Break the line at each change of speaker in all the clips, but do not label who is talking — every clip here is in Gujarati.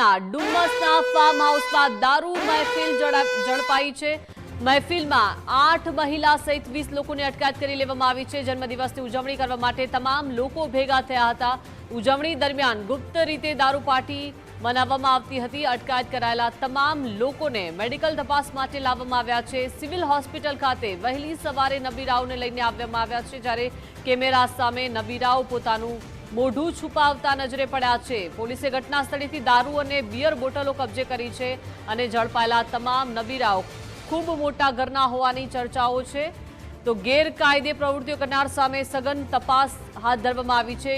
સુરતના ડુમ્મસના ફાર્મ હાઉસમાં દારૂ મહેફિલ ઝડપાઈ છે। મહેફિલમાં 8 મહિલા સહિત 20 લોકોની અટકાયત કરી લેવામાં આવી છે। જન્મદિવસની ઉજવણી કરવા માટે તમામ લોકો ભેગા થયા હતા। ઉજવણી દરમિયાન ગુપ્ત રીતે દારૂ પાર્ટી મનાવવામાં આવતી હતી। અટકાયત કરાયેલા તમામ લોકોને મેડિકલ તપાસ માટે લાવવામાં આવ્યા છે। સિવિલ હોસ્પિટલ ખાતે વહેલી સવારે નબીરાઓને લઈને આવવામાં આવ્યા છે, જ્યારે કેમેરા સામે નબીરાઓ પોતાનું મોઢું છુપાવતા નજરે પડ્યા છે। પોલીસે ઘટના સ્થળેથી દારૂ અને બિયર બોટલો કબજે કરી છે અને ઝડપાયેલા તમામ નબીરાઓ ખૂબ મોટા ઘરના હોવાની ચર્ચાઓ છે। તો ગેરકાયદે પ્રવૃત્તિઓ કરનાર સામે સઘન તપાસ હાથ ધરવામાં આવી છે।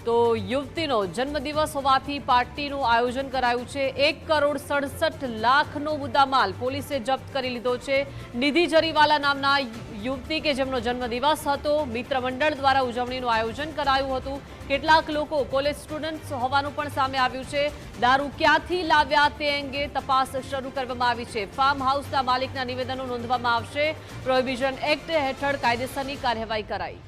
તો યુવતીનો જન્મદિવસ હોવાથી પાર્ટીનું આયોજન કરાયું છે। 1,67,00,000નો મુદ્દામાલ પોલીસે જપ્ત કરી લીધો છે। નિધિ જરીવાલા નામના યુવતી કે જેમનો જન્મદિવસ હતો, મિત્ર મંડળ દ્વારા ઉજવણીનું આયોજન કરાયું હતું। કેટલાક લોકો કોલેજ સ્ટુડન્ટ્સ હોવાનું પણ સામે આવ્યું છે। દારૂ ક્યાંથી લાવ્યા તે અંગે તપાસ શરૂ કરવામાં આવી છે। ફાર્મ હાઉસના માલિકના નિવેદનો નોંધવામાં આવશે। પ્રોહિબિશન એક્ટ હેઠળ કાયદેસરની કાર્યવાહી કરાઈ।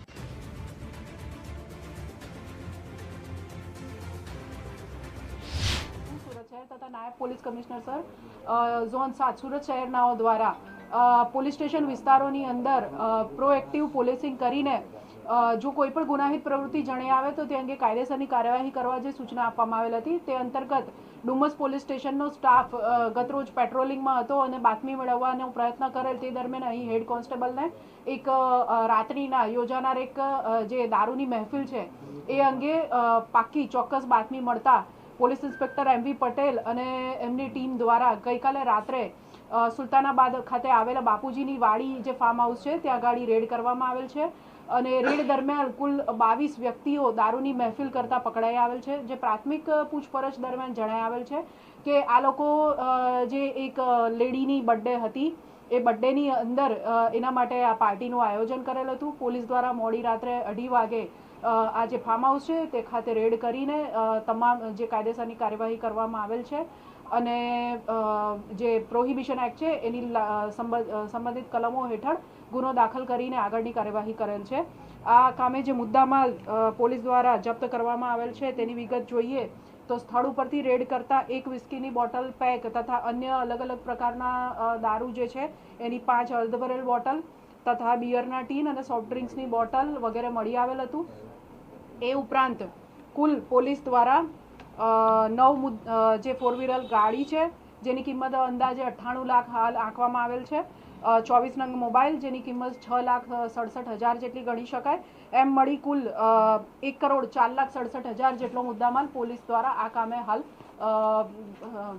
तथा नायब पुलिस कमिश्नर सर जोन 7 सूरत शहरनाओ द्वारा पुलिस स्टेशन विस्तारोनी अंदर प्रोएक्टिव पोलिसिंग करीने जो कोईपण गुनाहित प्रवृत्ति जणे आवे तो ते अंगे कायदेसरनी कार्यवाही करवा जे सूचना आपवामां आवेल हती। ते अंतर्गत डुमस पोलिस स्टेशननो स्टाफ गतरोज पेट्रोलिंगमां हतो અને બાતમી મેળવવાનો પ્રયત્ન કરેલ। તે દરમિયાન અહીં હેડ કોન્સ્ટેબલને એક રાત્રિના યોજાનાર એક જે દારૂની મહેફિલ છે એ અંગે પાક્કી ચોક્કસ બાતમી મળતા પોલીસ ઇન્સ્પેક્ટર એમવી પટેલ અને એમની ટીમ દ્વારા ગઈકાલે રાત્રે સુલતાનાબાદ ખાતે આવેલા બાપુજીની વાડી જે ફાર્મ હાઉસ છે ત્યાં ગાડી રેડ કરવામાં આવેલ છે અને રેડ દરમિયાન કુલ 22 વ્યક્તિઓ દારૂની મહેફિલ કરતા પકડાઈ આવેલ છે। જે પ્રાથમિક પૂછપરછ દરમિયાન જણાઈ આવેલ છે કે આ લોકો જે એક લેડીની બર્થડે હતી એ બર્થડેની અંદર એના માટે આ પાર્ટીનું આયોજન કરેલ હતું। પોલીસ દ્વારા મોડી રાત્રે 2:30 વાગે આ જે ફાર્મ હાઉસ છે તે ખાતે રેડ કરીને તમામ જે કાયદેસરની કાર્યવાહી કરવામાં આવેલ છે અને જે પ્રોહિબિશન એક્ટ છે એની સંબંધિત કલમો હેઠળ ગુનો દાખલ કરીને આગળની કાર્યવાહી કરેલ છે। આ કામે જે મુદ્દામાલ પોલીસ દ્વારા જપ્ત કરવામાં આવેલ છે તેની વિગત જોઈએ તો સ્થળ ઉપરથી રેડ કરતા એક વિસ્કીની બોટલ પેક તથા અન્ય અલગ અલગ પ્રકારના દારૂ જે છે એની 5 અર્ધભરેલ બોટલ તથા બિયરના ટીન અને સોફ્ટ ડ્રિંક્સની બોટલ વગેરે મળી આવેલ હતું। એ ઉપરાંત કુલ પોલીસ દ્વારા 9 જે 4 વ્હીલર ગાડી છે જેની કિંમત અંદાજે 98 લાખ હાલ આંકવામાં આવેલ છે। 24 નંગ મોબાઈલ જેની કિંમત 6,67,000 જેટલી ગણી શકાય। એમ મળી કુલ 1,04,67,000 જેટલો મુદ્દામાલ પોલીસ દ્વારા આ કામે હાલ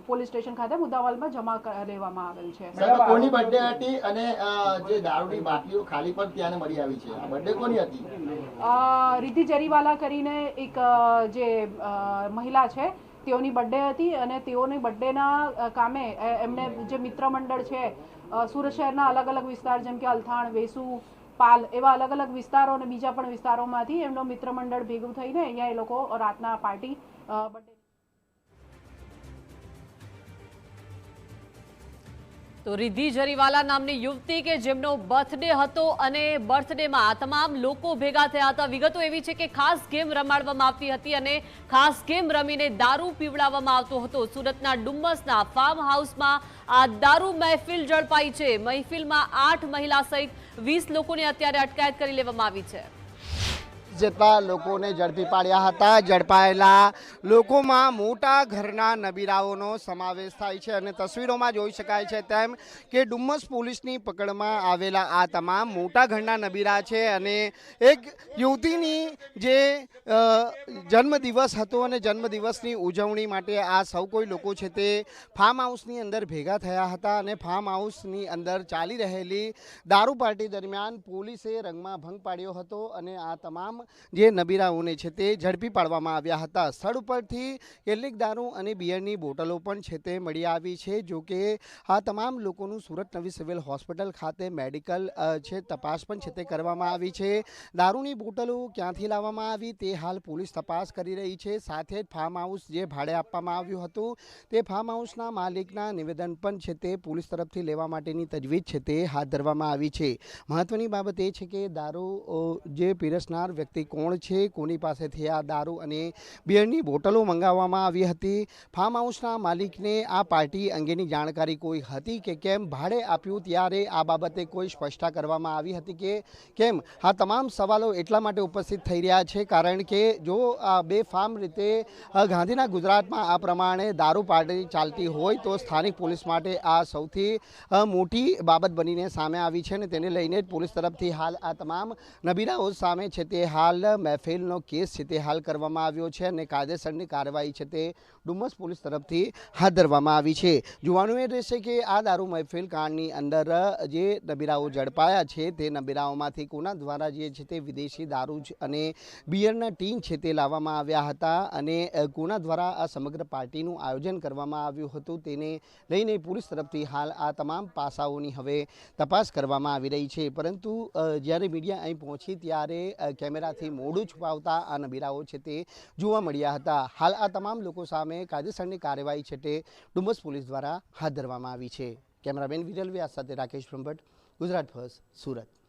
પોલીસ સ્ટેશન ખાતે મુદ્દામાલમાં જમા લેવામાં આવેલ છે।
સાહેબ કોની બર્થડે હતી અને જે દારૂની બાટલીઓ ખાલી પણ ત્યાંને મળી આવી છે, આ બર્થડે કોની હતી?
રિદ્ધિ જરીવાલા કરીને એક જે મહિલા છે તેઓની બર્થડે હતી અને તેઓની બર્થડેના કામે એમને જે મિત્ર મંડળ છે સુરત શહેરના અલગ અલગ વિસ્તાર જેમ કે અલથાણ, વેસુ, પાલ એવા અલગ અલગ વિસ્તારો અને બીજા પણ વિસ્તારોમાંથી એમનો મિત્ર મંડળ ભેગું થઈને અહીંયા એ લોકો રાતના પાર્ટી બર્થડે।
તો રિદ્ધિ જરીવાલા નામની યુવતી કે જેમનો બર્થડે હતો અને બર્થડેમાં તમામ લોકો ભેગા થયા હતા। વિગતો એવી છે કે ખાસ ગેમ રમાડવામાં આવતી હતી અને ખાસ ગેમ રમીને દારૂ પીવડાવવામાં આવતો હતો। સુરતના ડુમ્મસના ફાર્મ હાઉસમાં આ દારૂ મહેફિલ ઝડપાઈ છે। મહેફિલમાં 8 મહિલા સહિત 20 લોકોની અત્યારે અટકાયત કરી લેવામાં આવી છે।
જેટલા લોકોને ઝડપી પાડ્યા હતા। ઝડપાયેલા લોકોમાં મોટા ઘરના નબીરાઓનો સમાવેશ થાય છે અને તસવીરોમાં જોઈ શકાય છે તેમ કે ડુમ્મસ પોલીસની પકડમાં આવેલા આ તમામ મોટા ઘરના નબીરા છે અને એક યુવતીની જે જન્મદિવસ હતો અને જન્મદિવસની ઉજવણી માટે આ સૌ કોઈ લોકો છે તે ફાર્મ હાઉસની અંદર ભેગા થયા હતા અને ફાર્મ હાઉસની અંદર ચાલી રહેલી દારૂ પાર્ટી દરમિયાન પોલીસે રંગમાં ભંગ પાડ્યો હતો અને આ તમામ જે નબીરાઓને છે તે ઝડપી પાડવામાં આવ્યા હતા। સ્થળ ઉપરથી કેટલીક દારૂ અને બિયરની બોટલો પણ છે તે મળી આવી છે। જો કે આ તમામ લોકોનું સુરત નવી સિવિલ હોસ્પિટલ ખાતે મેડિકલ છે તપાસ પણ છે તે કરવામાં આવી છે। દારૂની બોટલો ક્યાંથી લાવવામાં આવી તે હાલ પોલીસ તપાસ કરી રહી છે। સાથે જ ફાર્મ હાઉસ જે ભાડે આપવામાં આવ્યું હતું તે ફાર્મ હાઉસના માલિકના નિવેદન પણ છે તે પોલીસ તરફથી લેવા માટેની તજવીજ છે તે હાથ ધરવામાં આવી છે। મહત્વની બાબત એ છે કે દારૂ જે પીરસનાર વ્યક્તિ વ્યક્તિ કોણ છે, કોની પાસેથી આ દારૂ અને બિયરની બોટલો મંગાવવામાં આવી હતી, ફાર્મ હાઉસના માલિકને આ પાર્ટી અંગેની જાણકારી કોઈ હતી કે કેમ, ભાડે આપ્યું ત્યારે આ બાબતે કોઈ સ્પષ્ટતા કરવામાં આવી હતી કે કેમ, આ તમામ સવાલો એટલા માટે ઉપસ્થિત થઈ રહ્યા છે કારણ કે જો બેફામ રીતે ગાંધીના ગુજરાતમાં આ પ્રમાણે દારૂ પાર્ટી ચાલતી હોય તો સ્થાનિક પોલીસ માટે આ સૌથી મોટી બાબત બનીને સામે આવી છે અને તેને લઈને જ પોલીસ તરફથી હાલ આ તમામ નબીરાઓ સામે છે તે હાલ મહેફિલનો કેસ છે તે હાલ કરવામાં આવ્યો છે અને કાયદેસરની કાર્યવાહી છે તે ડુમસ પોલીસ તરફથી હાથ ધરવામાં આવી છે. જોવાનું એ રહેશે કે આ દારૂ મહેફિલ કાંડની અંદર જે નબીરાઓ ઝડપાયા છે તે નબીરાઓમાંથી કોના દ્વારા જે છે તે વિદેશી દારૂ અને બિયરના ટીન છે તે લાવવામાં આવ્યા હતા અને કોના દ્વારા આ સમગ્ર પાર્ટીનું આયોજન કરવામાં આવ્યું હતું તેને લઈને પોલીસ તરફથી હાલ આ તમામ પાસાઓની હવે તપાસ કરવામાં આવી રહી છે. પરંતુ જ્યારે મીડિયા અહીં પહોંચી ત્યારે કેમેરાથી મોઢું છુપાવતા આ નબીરાઓ છે તે જોવા મળ્યા હતા. હાલ આ તમામ લોકો સામે કાયદેસરની કાર્યવાહી છે તે ડુમસ પોલીસ દ્વારા હાથ ધરવામાં આવી છે. કેમેરામેન વિરલ વ્યાસ સાથે રાકેશ બ્રહ્મભટ્ટ, ગુજરાત ફર્સ્ટ, સુરત.